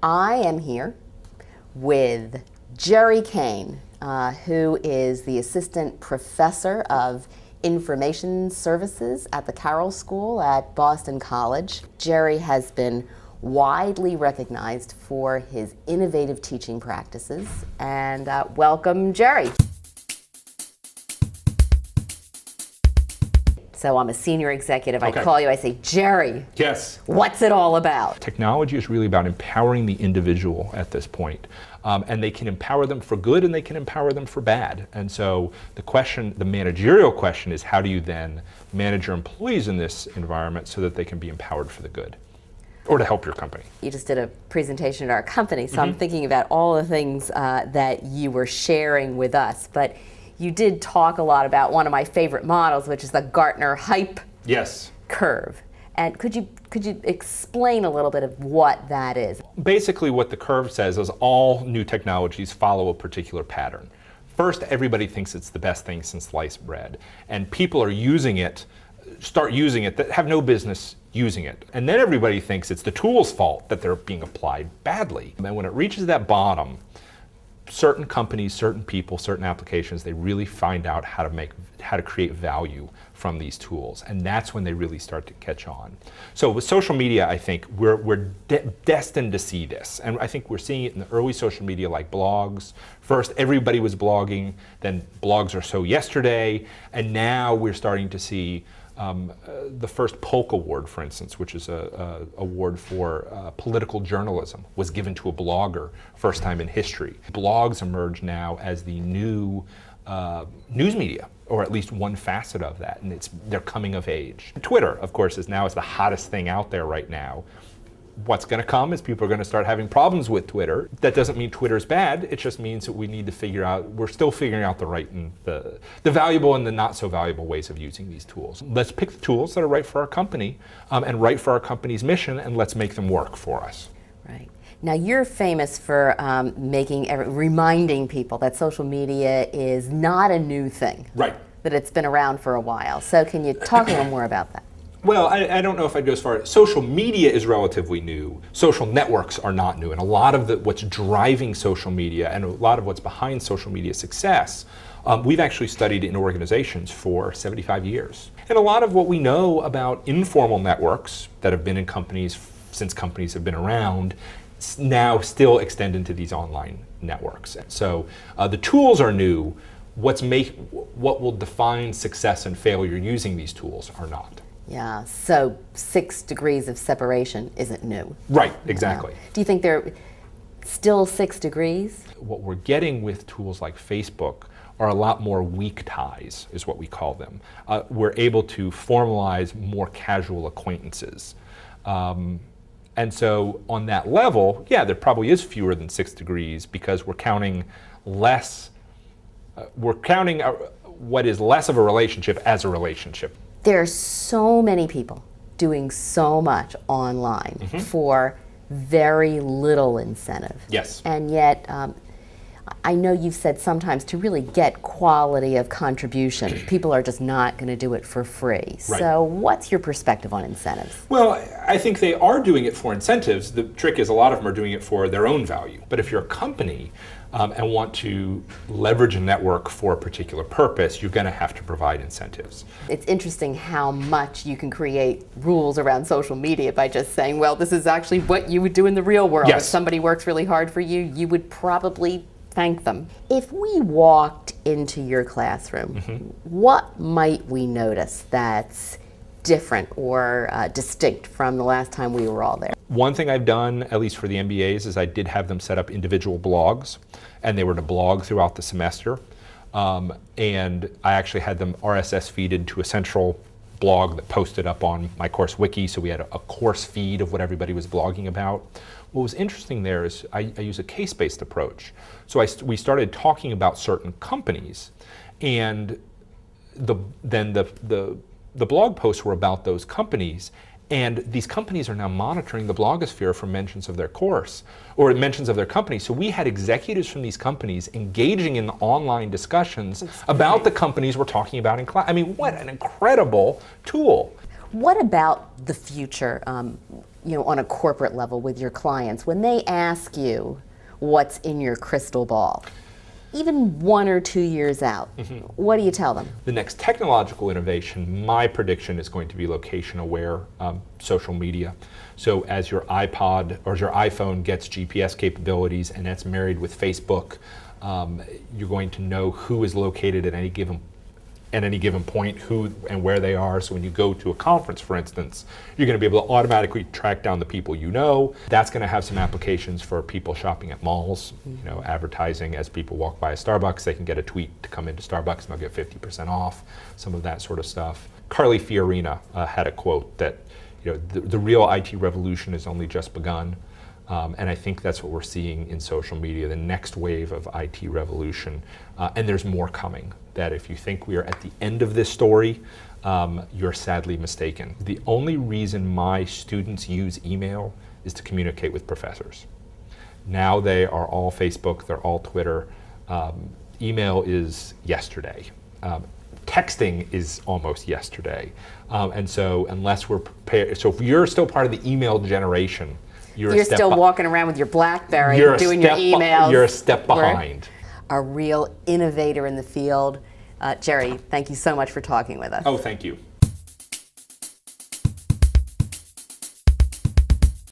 I am here with Jerry Kane, who is the Assistant Professor of Information Services at the Carroll School at Boston College. Jerry has been widely recognized for his innovative teaching practices. And welcome, Jerry. So I'm a senior executive. Okay. I call you, I say, Jerry. Yes. What's it all about? Technology is really about empowering the individual at this point. And they can empower them for good and they can empower them for bad. And so the managerial question is, how do you then manage your employees in this environment so that they can be empowered for the good? Or to help your company. You just did a presentation at our company, so I'm thinking about all the things that you were sharing with us. But you did talk a lot about one of my favorite models, which is the Gartner hype curve. And could you explain a little bit of what that is? Basically what the curve says is all new technologies follow a particular pattern. First, everybody thinks it's the best thing since sliced bread. And people are start using it that have no business using it. And then everybody thinks it's the tool's fault that they're being applied badly. And then when it reaches that bottom, certain companies, certain people, certain applications, they really find out how to create value from these tools, and that's when they really start to catch on. So with social media, I think we're destined to see this, and I think we're seeing it in the early social media like blogs. First, everybody was blogging, then blogs are so yesterday, and now we're starting to see the first Polk Award, for instance, which is a award for political journalism, was given to a blogger, first time in history. Blogs emerge now as the new news media, or at least one facet of that, and they're coming of age. Twitter, of course, is the hottest thing out there right now. What's going to come is people are going to start having problems with Twitter. That doesn't mean Twitter's bad. It just means that we need to figure out, we're still figuring out the right and the valuable and the not so valuable ways of using these tools. Let's pick the tools that are right for our company and right for our company's mission, and let's make them work for us. Right. Now you're famous for reminding people that social media is not a new thing. Right. That it's been around for a while. So can you talk a little more about that? Well, I don't know if I'd go as far as social media is relatively new. Social networks are not new, and a lot of what's driving social media and a lot of what's behind social media success, we've actually studied in organizations for 75 years. And a lot of what we know about informal networks that have been in companies since companies have been around now still extend into these online networks. So the tools are new. What will define success and failure using these tools are not. Yeah, so 6 degrees of separation isn't new. Right, exactly. Do you think they're still 6 degrees? What we're getting with tools like Facebook are a lot more weak ties, is what we call them. We're able to formalize more casual acquaintances. And so on that level, yeah, there probably is fewer than 6 degrees because we're counting less, what is less of a relationship as a relationship. There are so many people doing so much online for very little incentive. Yes. And yet, I know you've said sometimes to really get quality of contribution, people are just not going to do it for free. Right. So what's your perspective on incentives? Well, I think they are doing it for incentives. The trick is a lot of them are doing it for their own value. But if you're a company and want to leverage a network for a particular purpose, you're going to have to provide incentives. It's interesting how much you can create rules around social media by just saying, well, this is actually what you would do in the real world. Yes. If somebody works really hard for you, you would probably thank them. If we walked into your classroom, what might we notice that's different or distinct from the last time we were all there? One thing I've done, at least for the MBAs, is I did have them set up individual blogs, and they were to blog throughout the semester. And I actually had them RSS feeded to a central blog that posted up on my course wiki, so we had a course feed of what everybody was blogging about. What was interesting there is I use a case-based approach. So we started talking about certain companies, and then the blog posts were about those companies, and these companies are now monitoring the blogosphere for mentions of their course or mentions of their company. So we had executives from these companies engaging in online discussions about the companies we're talking about in class. I mean, what an incredible tool. What about the future? on a corporate level with your clients, when they ask you what's in your crystal ball, even 1 or 2 years out, what do you tell them? The next technological innovation, my prediction, is going to be location-aware social media. So as your iPod or your iPhone gets GPS capabilities and that's married with Facebook, you're going to know who is located at any given point, who and where they are. So when you go to a conference, for instance, you're going to be able to automatically track down the people you know. That's going to have some applications for people shopping at malls, advertising as people walk by a Starbucks. They can get a tweet to come into Starbucks and they'll get 50% off, some of that sort of stuff. Carly Fiorina had a quote that, the real IT revolution has only just begun. And I think that's what we're seeing in social media, the next wave of IT revolution. And there's more coming. That if you think we are at the end of this story, you're sadly mistaken. The only reason my students use email is to communicate with professors. Now they are all Facebook, they're all Twitter. Email is yesterday. Texting is almost yesterday. And so unless we're prepared, so if you're still part of the email generation, you're still walking around with your BlackBerry doing your emails. You're a step behind. A real innovator in the field. Jerry, thank you so much for talking with us. Oh, thank you.